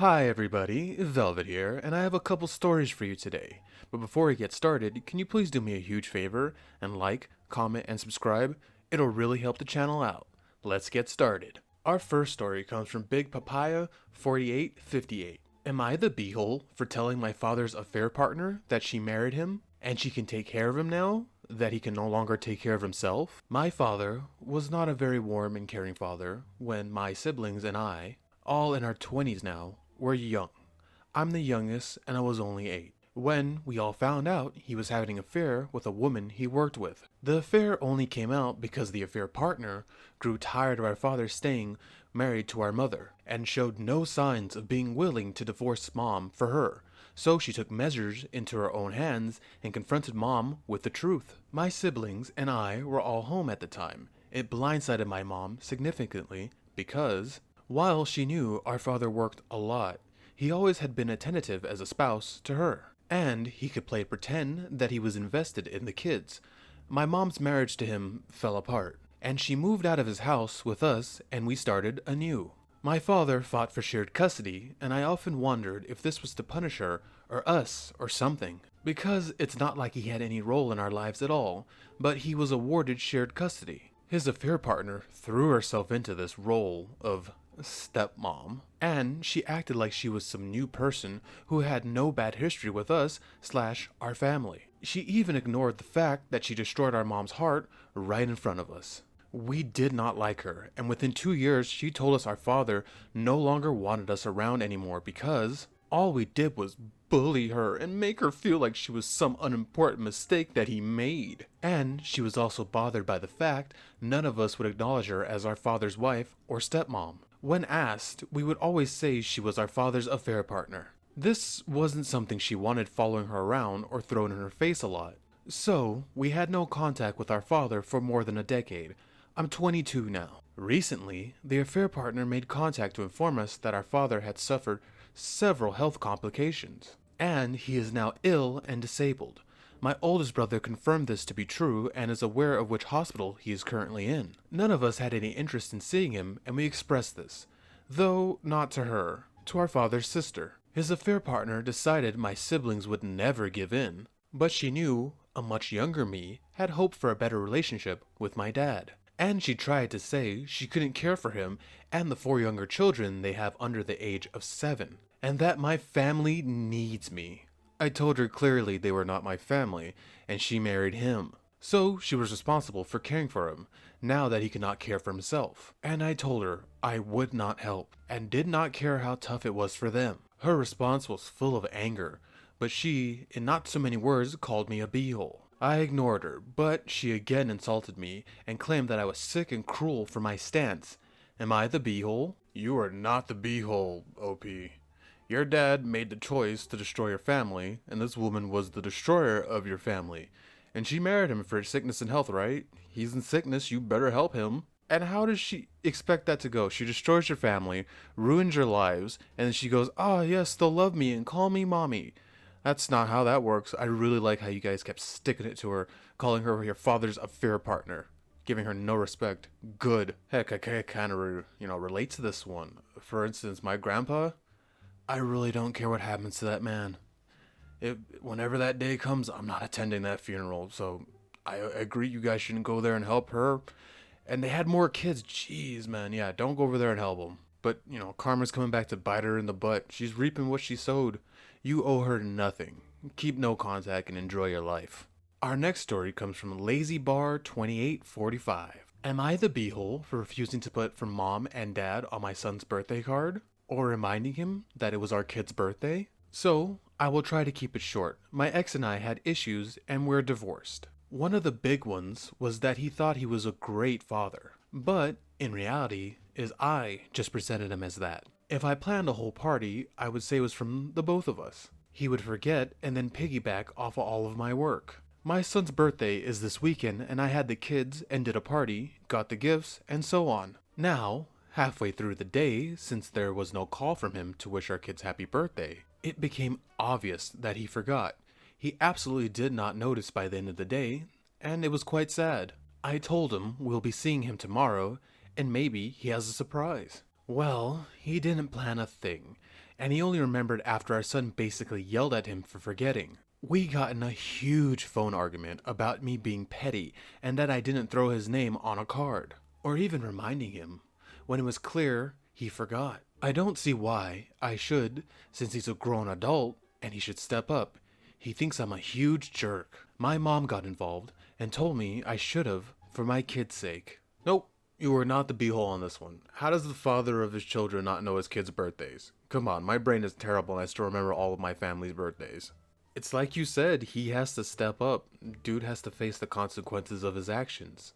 Hi everybody, Velvet here, and I have a couple stories for you today. But before we get started, can you please do me a huge favor and like, comment, and subscribe? It'll really help the channel out. Let's get started. Our first story comes from Big Papaya 4858. Am I the beehole for telling my father's affair partner that she married him and she can take care of him now? That he can no longer take care of himself? My father was not a very warm and caring father when my siblings and I, all in our 20s now, were young. I'm the youngest and I was only 8. When we all found out he was having an affair with a woman he worked with. The affair only came out because the affair partner grew tired of our father staying married to our mother and showed no signs of being willing to divorce mom for her. So she took measures into her own hands and confronted mom with the truth. My siblings and I were all home at the time. It blindsided my mom significantly because while she knew our father worked a lot, he always had been attentive as a spouse to her, and he could play pretend that he was invested in the kids. My mom's marriage to him fell apart, and she moved out of his house with us and we started anew. My father fought for shared custody, and I often wondered if this was to punish her, or us, or something. Because it's not like he had any role in our lives at all, but he was awarded shared custody. His affair partner threw herself into this role of stepmom, and she acted like she was some new person who had no bad history with us slash our family. She even ignored the fact that she destroyed our mom's heart right in front of us. We did not like her, and within 2 years she told us our father no longer wanted us around anymore because all we did was bully her and make her feel like she was some unimportant mistake that he made. And she was also bothered by the fact none of us would acknowledge her as our father's wife or stepmom. When asked, we would always say she was our father's affair partner. This wasn't something she wanted following her around or thrown in her face a lot. So, we had no contact with our father for more than a decade. I'm 22 now. Recently, the affair partner made contact to inform us that our father had suffered several health complications, and he is now ill and disabled. My oldest brother confirmed this to be true and is aware of which hospital he is currently in. None of us had any interest in seeing him, and we expressed this, though not to her, to our father's sister. His affair partner decided my siblings would never give in, but she knew a much younger me had hope for a better relationship with my dad. And she tried to say she couldn't care for him and the 4 younger children they have under the age of 7, and that my family needs me. I told her clearly they were not my family, and she married him. So she was responsible for caring for him, now that he could not care for himself. And I told her I would not help, and did not care how tough it was for them. Her response was full of anger, but she, in not so many words, called me a beehole. I ignored her, but she again insulted me and claimed that I was sick and cruel for my stance. Am I the beehole? You are not the beehole, OP. Your dad made the choice to destroy your family, and this woman was the destroyer of your family. And she married him for sickness and health, right? He's in sickness, you better help him. And how does she expect that to go? She destroys your family, ruins your lives, and then she goes, "Ah, yes, they'll love me and call me mommy." That's not how that works. I really like how you guys kept sticking it to her, calling her your father's affair partner, giving her no respect. Good. Heck, I kind of, relate to this one. For instance, my grandpa, I really don't care what happens to that man. Whenever that day comes, I'm not attending that funeral. So I agree you guys shouldn't go there and help her. And they had more kids. Jeez, man. Yeah, don't go over there and help them. But, karma's coming back to bite her in the butt. She's reaping what she sowed. You owe her nothing. Keep no contact and enjoy your life. Our next story comes from LazyBar2845. Am I the beehole for refusing to put from mom and dad on my son's birthday card? Or reminding him that it was our kid's birthday? So, I will try to keep it short. My ex and I had issues and we're divorced. One of the big ones was that he thought he was a great father. But, in reality, I just presented him as that. If I planned a whole party, I would say it was from the both of us. He would forget and then piggyback off of all of my work. My son's birthday is this weekend and I had the kids and did a party, got the gifts, and so on. Now, halfway through the day, since there was no call from him to wish our kids happy birthday, it became obvious that he forgot. He absolutely did not notice by the end of the day, and it was quite sad. I told him we'll be seeing him tomorrow, and maybe he has a surprise. Well, he didn't plan a thing, and he only remembered after our son basically yelled at him for forgetting. We got in a huge phone argument about me being petty and that I didn't throw his name on a card, or even reminding him, when it was clear he forgot. I don't see why I should, since he's a grown adult and he should step up. He thinks I'm a huge jerk. My mom got involved and told me I should have for my kid's sake. Nope, you are not the beehole on this one. How does the father of his children not know his kids' birthdays? Come on, my brain is terrible and I still remember all of my family's birthdays. It's like you said, he has to step up. Dude has to face the consequences of his actions.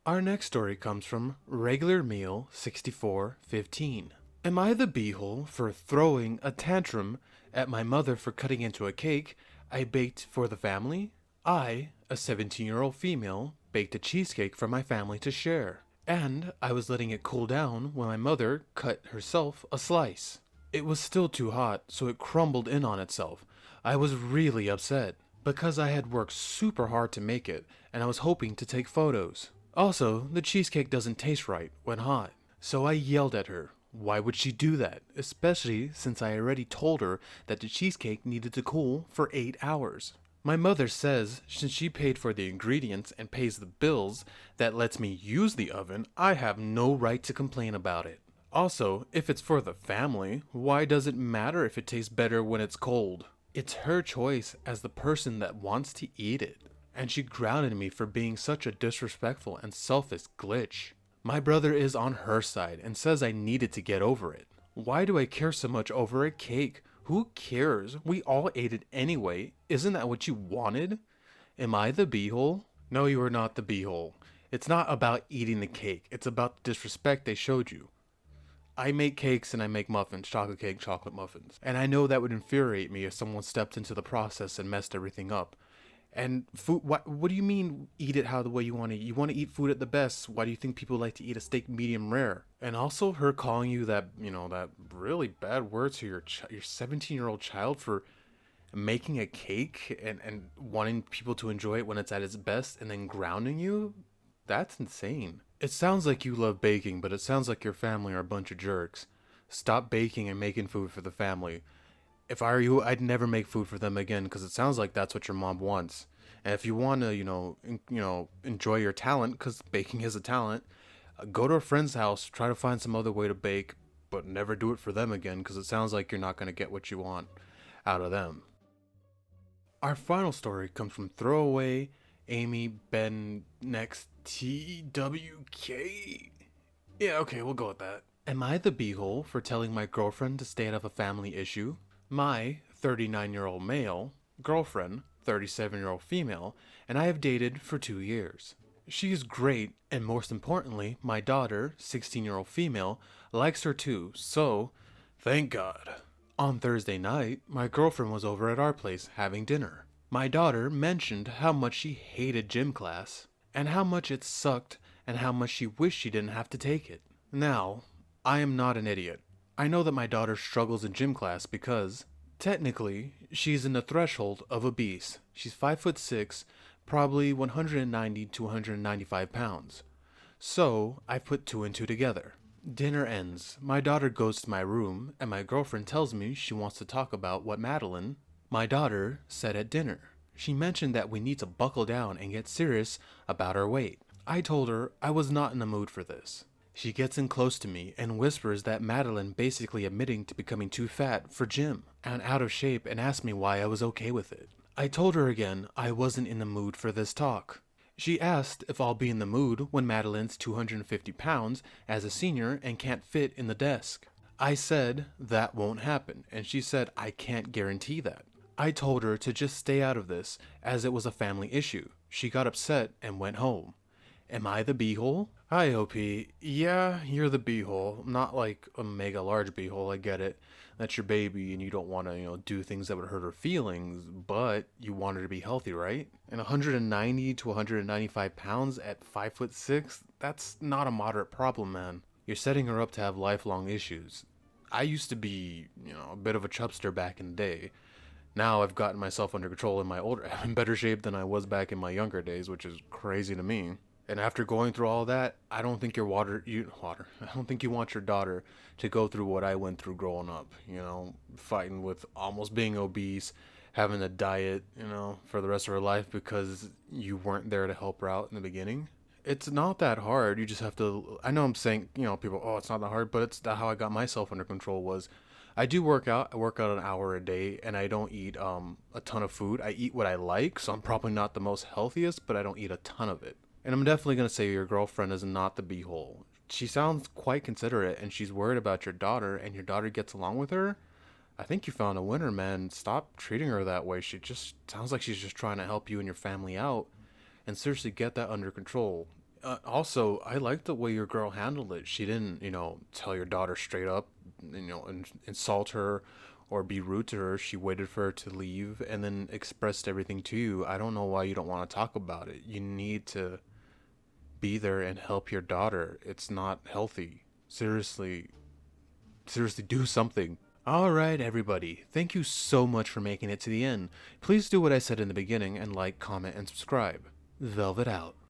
Our next story comes from Regular Meal 6415. Am I the beehole for throwing a tantrum at my mother for cutting into a cake I baked for the family? I, a 17-year-old female, baked a cheesecake for my family to share, and I was letting it cool down when my mother cut herself a slice. It was still too hot, so it crumbled in on itself. I was really upset, because I had worked super hard to make it, and I was hoping to take photos. Also, the cheesecake doesn't taste right when hot, so I yelled at her. Why would she do that? Especially since I already told her that the cheesecake needed to cool for 8 hours. My mother says since she paid for the ingredients and pays the bills that lets me use the oven, I have no right to complain about it. Also, if it's for the family, why does it matter if it tastes better when it's cold? It's her choice as the person that wants to eat it. And she grounded me for being such a disrespectful and selfish glitch. My brother is on her side and says I needed to get over it. Why do I care so much over a cake? Who cares? We all ate it anyway. Isn't that what you wanted? Am I the beehole? No, you are not the beehole. It's not about eating the cake. It's about the disrespect they showed you. I make cakes and I make muffins, chocolate cake, chocolate muffins. And I know that would infuriate me if someone stepped into the process and messed everything up. And food, what do you mean eat it how the way you want to eat? You want to eat food at the best. Why do you think people like to eat a steak medium rare? And also her calling you that, that really bad word to your 17-year-old child for making a cake and wanting people to enjoy it when it's at its best and then grounding you? That's insane. It sounds like you love baking, but it sounds like your family are a bunch of jerks. Stop baking and making food for the family. If I were you, I'd never make food for them again because it sounds like that's what your mom wants. And if you want to, enjoy your talent, because baking is a talent, go to a friend's house, try to find some other way to bake, but never do it for them again because it sounds like you're not going to get what you want out of them. Our final story comes from Throwaway Amy Ben Next TWK. Yeah, okay, we'll go with that. Am I the beehole for telling my girlfriend to stay out of a family issue? My 39-year-old male girlfriend, 37-year-old female, and I have dated for 2 years. She is great, and most importantly, my daughter, 16-year-old female, likes her too, so thank God. On Thursday night, my girlfriend was over at our place having dinner. My daughter mentioned how much she hated gym class, and how much it sucked, and how much she wished she didn't have to take it. Now, I am not an idiot. I know that my daughter struggles in gym class because, technically, she's in the threshold of obese. She's 5'6", probably 190 to 195 pounds. So, I put 2 and 2 together. Dinner ends. My daughter goes to my room, and my girlfriend tells me she wants to talk about what Madeline, my daughter, said at dinner. She mentioned that we need to buckle down and get serious about our weight. I told her I was not in the mood for this. She gets in close to me and whispers that Madeline basically admitting to becoming too fat for gym and out of shape and asked me why I was okay with it. I told her again I wasn't in the mood for this talk. She asked if I'll be in the mood when Madeline's 250 pounds as a senior and can't fit in the desk. I said that won't happen, and she said I can't guarantee that. I told her to just stay out of this as it was a family issue. She got upset and went home. Am I the beehole? Hi, OP. Yeah, you're the beehole. Not like a mega large beehole, I get it. That's your baby and you don't want to, do things that would hurt her feelings, but you want her to be healthy, right? And 190 to 195 pounds at 5'6", that's not a moderate problem, man. You're setting her up to have lifelong issues. I used to be, a bit of a chubster back in the day. Now I've gotten myself under control in my older, I'm in better shape than I was back in my younger days, which is crazy to me. And after going through all that, I don't think I don't think you want your daughter to go through what I went through growing up, fighting with almost being obese, having a diet, for the rest of her life because you weren't there to help her out in the beginning. It's not that hard. You just have to. I know I'm saying, people, oh, it's not that hard, but it's how I got myself under control was I do work out. I work out an hour a day, and I don't eat a ton of food. I eat what I like, so I'm probably not the most healthiest, but I don't eat a ton of it. And I'm definitely gonna say your girlfriend is not the beehole. She sounds quite considerate, and she's worried about your daughter, and your daughter gets along with her. I think you found a winner, man. Stop treating her that way. She just sounds like she's just trying to help you and your family out, and seriously get that under control. Also, I like the way your girl handled it. She didn't, tell your daughter straight up, insult her or be rude to her. She waited for her to leave and then expressed everything to you. I don't know why you don't want to talk about it. You need to be there and help your daughter. It's not healthy. Seriously, seriously, do something. All right, everybody. Thank you so much for making it to the end. Please do what I said in the beginning and like, comment, and subscribe. Velvet out.